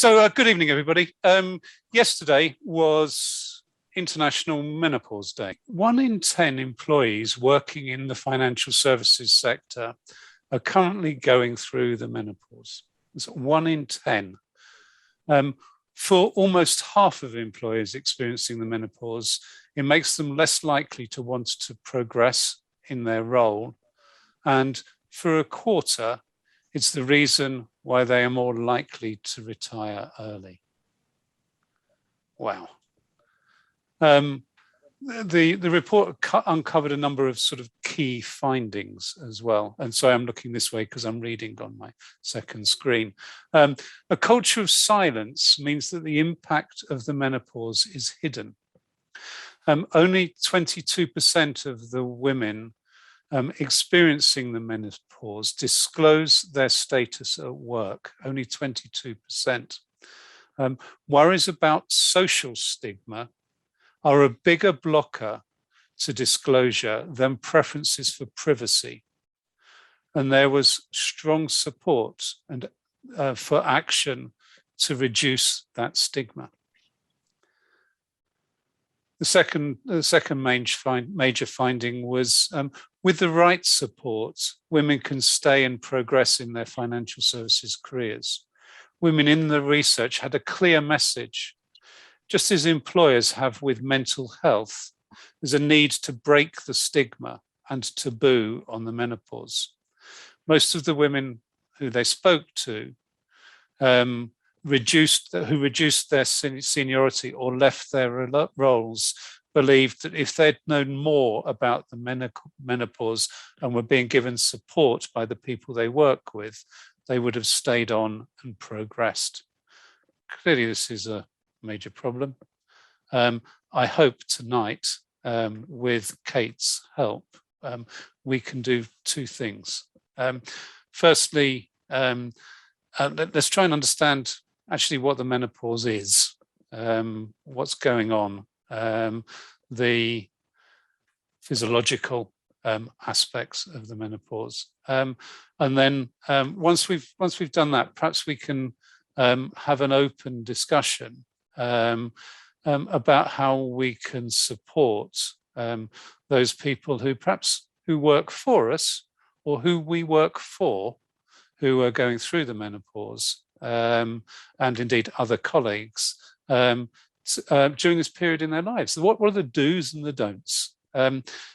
Good evening, everybody. Yesterday was International Menopause Day. 1 in 10 employees working in the financial services sector are currently going through the menopause. It's 1 in 10. For almost half of employers experiencing the menopause, it makes them less likely to want to progress in their role. And for a quarter, it's the reason why they are more likely to retire early. Wow. The report uncovered a number of sort of key findings as well. And so I'm looking this way because I'm reading on my second screen. A culture of silence means that the impact of the menopause is hidden. Only 22% of the women experiencing the menopause disclose their status at work, only 22%. Worries about social stigma are a bigger blocker to disclosure than preferences for privacy. And there was strong support and for action to reduce that stigma. The second major finding was with the right support, women can stay and progress in their financial services careers. Women in the research had a clear message. Just as employers have with mental health, there's a need to break the stigma and taboo on the menopause. Most of the women who they spoke to who reduced their seniority or left their roles believed that if they'd known more about the menopause and were being given support by the people they work with, they would have stayed on and progressed. Clearly, this is a major problem. I hope tonight, with Kate's help, we can do two things. Firstly, let's try and understand actually what the menopause is, what's going on, the physiological aspects of the menopause, and then once we've done that, perhaps we can have an open discussion about how we can support those people who work for us or who we work for, who are going through the menopause, and indeed other colleagues during this period in their lives. What are the do's and the don'ts?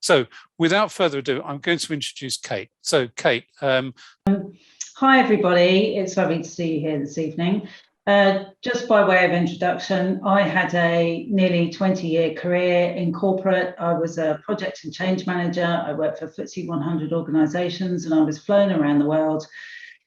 So without further ado, I'm going to introduce Kate. So Kate. Hi everybody, it's lovely to see you here this evening. Just by way of introduction, I had a nearly 20-year career in corporate. I was a project and change manager. I worked for FTSE 100 organisations, and I was flown around the world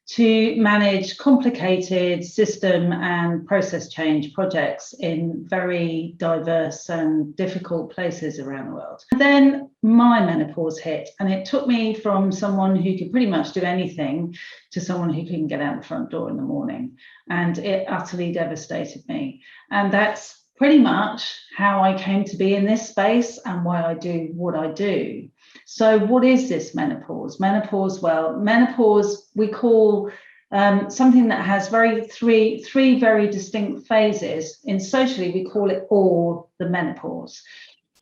to manage complicated system and process change projects in very diverse and difficult places around the world. And then my menopause hit, and it took me from someone who could pretty much do anything to someone who couldn't get out the front door in the morning. And it utterly devastated me. And that's pretty much how I came to be in this space and why I do what I do. So what is this menopause? Menopause, well, menopause we call something that has three very distinct phases. In socially, we call it all the menopause.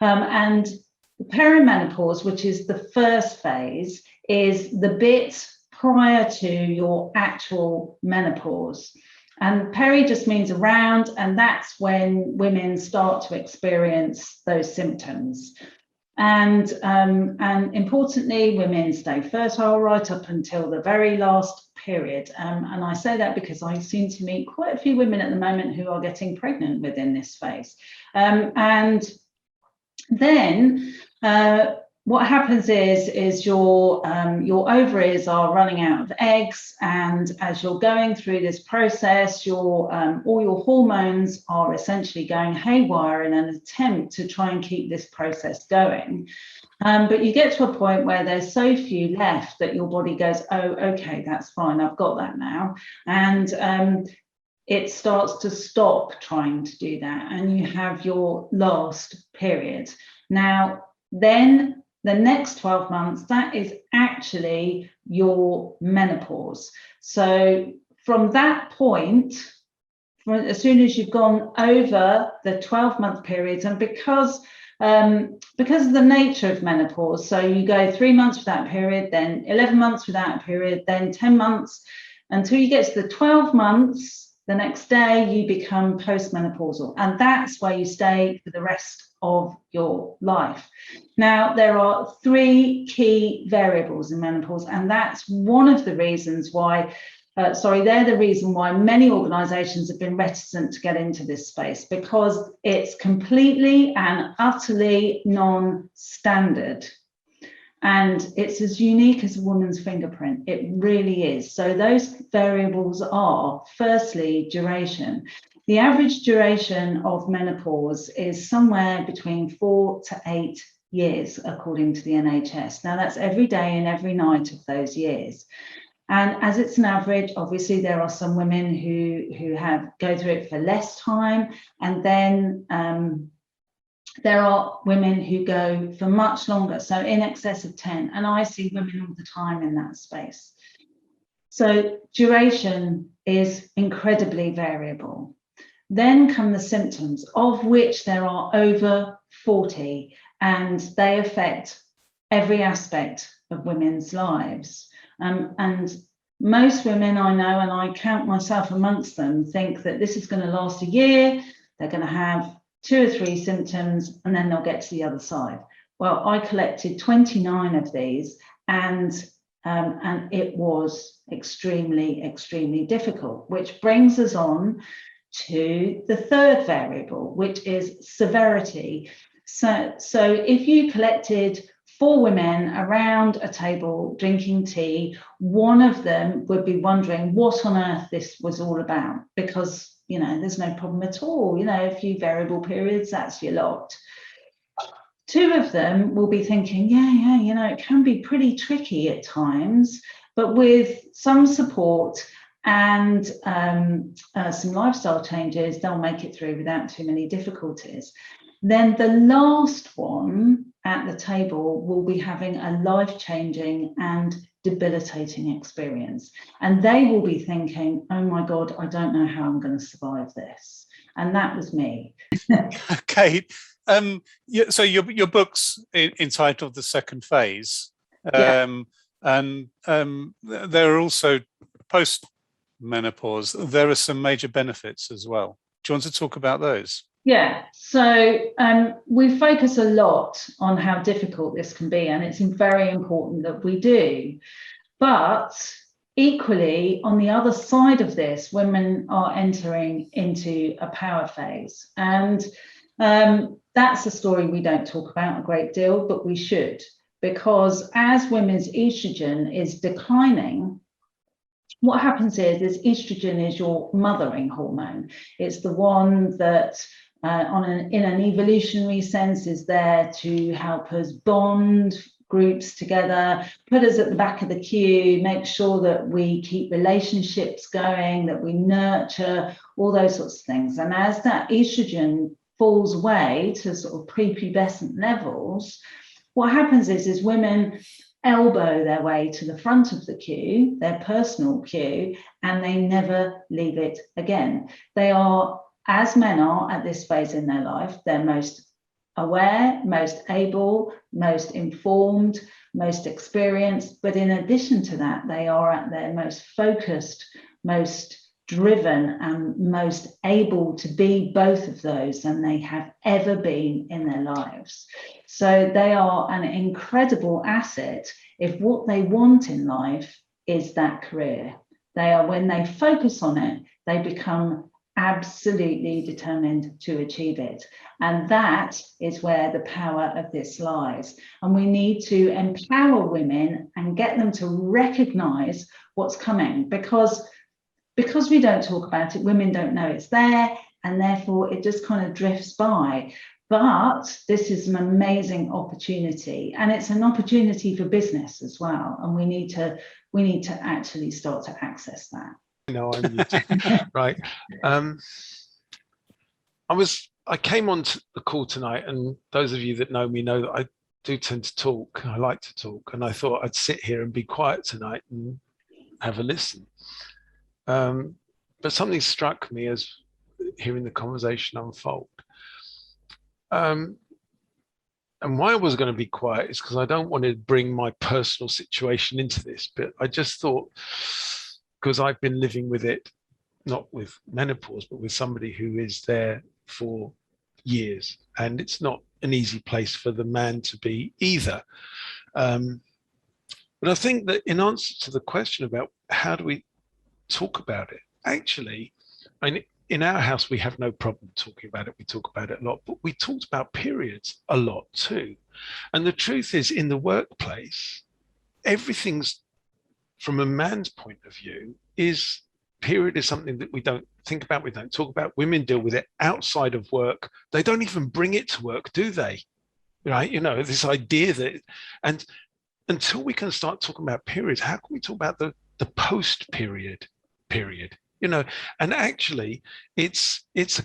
And the perimenopause, which is the first phase, is the bit prior to your actual menopause. And peri just means around, and that's when women start to experience those symptoms. And importantly, women stay fertile right up until the very last period. And I say that because I seem to meet quite a few women at the moment who are getting pregnant within this phase. And then what happens is your ovaries are running out of eggs, and as you're going through this process, all your hormones are essentially going haywire in an attempt to try and keep this process going. But you get to a point where there's so few left that your body goes, oh, okay, that's fine, I've got that now. And it starts to stop trying to do that, and you have your last period. Now, then the next 12 months, that is actually your menopause. So from that point as soon as you've gone over the 12-month periods, and because of the nature of menopause, so you go 3 months without a period, then 11 months without a period, then 10 months, until you get to the 12 months, the next day you become postmenopausal, and that's where you stay for the rest of your life. Now, there are 3 key variables in menopause, and that's one of the reasons why they're the reason why many organisations have been reticent to get into this space, because it's completely and utterly non-standard. And it's as unique as a woman's fingerprint. It really is. So those variables are, firstly, duration. The average duration of menopause is somewhere between 4 to 8 years, according to the NHS. Now, that's every day and every night of those years. And as it's an average, obviously there are some women who go through it for less time, and then there are women who go for much longer, so in excess of 10, and I see women all the time in that space. So duration is incredibly variable. Then come the symptoms, of which there are over 40, and they affect every aspect of women's lives. And most women I know, and I count myself amongst them, think that this is going to last a year, they're going to have 2 or 3 symptoms, and then they'll get to the other side. Well, I collected 29 of these, and it was extremely, extremely difficult, which brings us on to the third variable, which is severity. So if you collected 4 women around a table drinking tea, one of them would be wondering what on earth this was all about, because there's no problem at all. A few variable periods, that's your lot. 2 of them will be thinking, yeah, it can be pretty tricky at times, but with some support and some lifestyle changes, they'll make it through without too many difficulties. Then the last one at the table will be having a life-changing and debilitating experience. And they will be thinking, oh my God, I don't know how I'm going to survive this. And that was me. Okay. So your book's entitled The Second Phase. And there are also post-menopause. There are some major benefits as well. Do you want to talk about those? Yeah, so we focus a lot on how difficult this can be, and it's very important that we do. But equally, on the other side of this, women are entering into a power phase. And that's a story we don't talk about a great deal, but we should, because as women's estrogen is declining, what happens is estrogen is your mothering hormone. It's the one that in an evolutionary sense is there to help us bond groups together, put us at the back of the queue, make sure that we keep relationships going, that we nurture, all those sorts of things. And as that estrogen falls away to sort of prepubescent levels, what happens is women elbow their way to the front of the queue, their personal queue, and they never leave it again. They are, as men are at this phase in their life, they're most aware, most able, most informed, most experienced. But in addition to that, they are at their most focused, most driven, and most able to be both of those than they have ever been in their lives. So they are an incredible asset if what they want in life is that career. When they focus on it, they become absolutely determined to achieve it. And that is where the power of this lies. And we need to empower women and get them to recognize what's coming, because we don't talk about it, women don't know it's there, and therefore it just kind of drifts by. But this is an amazing opportunity, and it's an opportunity for business as well. And we need to actually start to access that. No, I'm muted. Right. I came on to the call tonight, and those of you that know me know that I do tend to talk. I like to talk, and I thought I'd sit here and be quiet tonight and have a listen. But something struck me as hearing the conversation unfold. And why I was going to be quiet is because I don't want to bring my personal situation into this, but I just thought, because I've been living with it, not with menopause, but with somebody who is there for years, and it's not an easy place for the man to be either. But I think that in answer to the question about how do we talk about it, actually, I mean, in our house, we have no problem talking about it. We talk about it a lot, but we talked about periods a lot too. And the truth is, in the workplace, everything's, from a man's point of view, is period is something that we don't think about, we don't talk about. Women deal with it outside of work. They don't even bring it to work, do they? Right? You know, this idea that, and until we can start talking about periods, how can we talk about the post-period period? You know, and actually it's a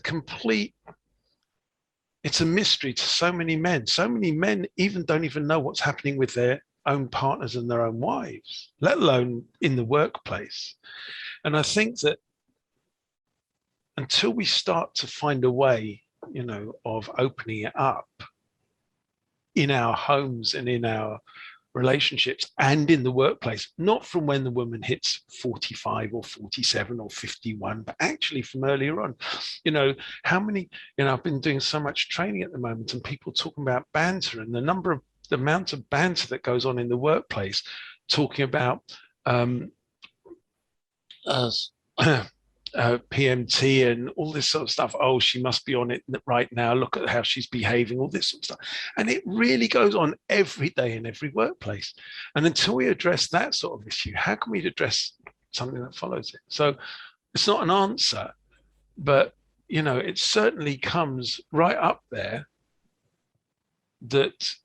mystery to so many men. So many men even don't even know what's happening with their own partners and their own wives, let alone in the workplace. And I think that until we start to find a way, you know, of opening it up in our homes and in our relationships and in the workplace, not from when the woman hits 45 or 47 or 51, but actually from earlier on. You know, how many, you know, I've been doing so much training at the moment, and people talking about banter and the amount of banter that goes on in the workplace, talking about PMT and all this sort of stuff. Oh, she must be on it right now. Look at how she's behaving, all this sort of stuff. And it really goes on every day in every workplace. And until we address that sort of issue, how can we address something that follows it? So it's not an answer, but, you know, it certainly comes right up there that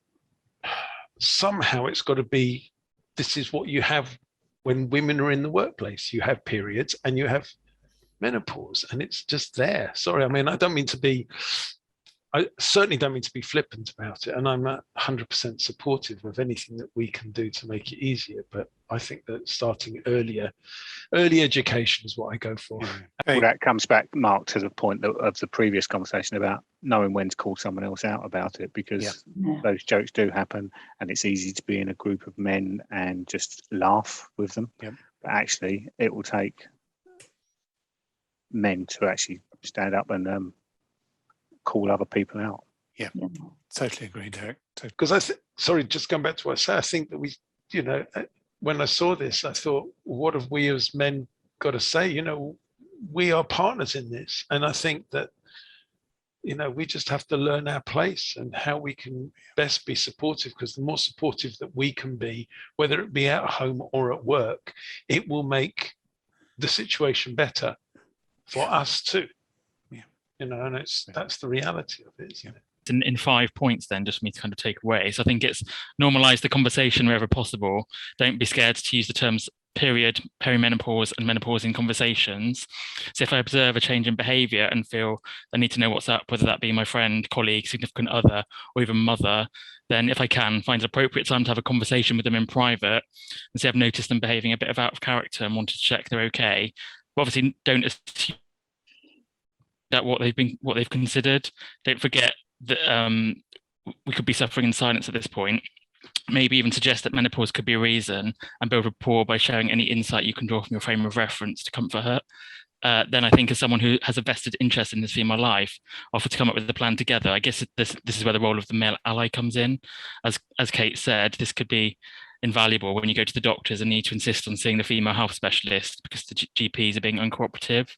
somehow it's got to be, this is what you have when women are in the workplace. You have periods and you have menopause, and it's just there. Sorry, I mean, I certainly don't mean to be flippant about it, and I'm 100% supportive of anything that we can do to make it easier, but I think that starting early education is what I go for. Well, that comes back, Mark, to the point of the previous conversation about knowing when to call someone else out about it, because those jokes do happen, and it's easy to be in a group of men and just laugh with them. But actually, it will take men to actually stand up and call other people out. Yeah. Totally agree, Derek. Because sorry, just going back to what I said, I think that we, you know, when I saw this, I thought, what have we as men got to say? You know, we are partners in this, and I think that, you know, we just have to learn our place and how we can best be supportive, because the more supportive that we can be, whether it be at home or at work, it will make the situation better for us too. You know, and that's the reality of it, isn't it? In 5 points then, just for me to kind of take away. So I think it's normalize the conversation wherever possible. Don't be scared to use the terms period, perimenopause, and menopause in conversations. So if I observe a change in behavior and feel I need to know what's up, whether that be my friend, colleague, significant other, or even mother, then if I can, find an appropriate time to have a conversation with them in private and say I've noticed them behaving a bit of out of character and wanted to check they're okay. But obviously don't assume that what they've considered. Don't forget that we could be suffering in silence at this point. Maybe even suggest that menopause could be a reason, and build rapport by sharing any insight you can draw from your frame of reference to comfort her. Then I think, as someone who has a vested interest in this female life, offer to come up with a plan together. I guess this is where the role of the male ally comes in. As Kate said, this could be invaluable when you go to the doctors and need to insist on seeing the female health specialist because the GPs are being uncooperative.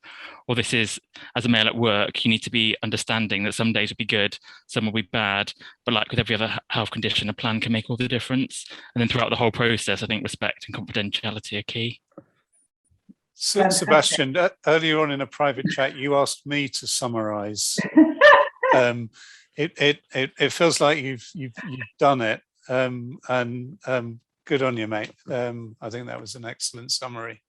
Or this is, as a male at work, you need to be understanding that some days will be good, some will be bad, but like with every other health condition, a plan can make all the difference. And then throughout the whole process, I think respect and confidentiality are key. So, Sebastian, earlier on in a private chat, you asked me to summarise. It feels like you've done it, and good on you, mate. I think that was an excellent summary.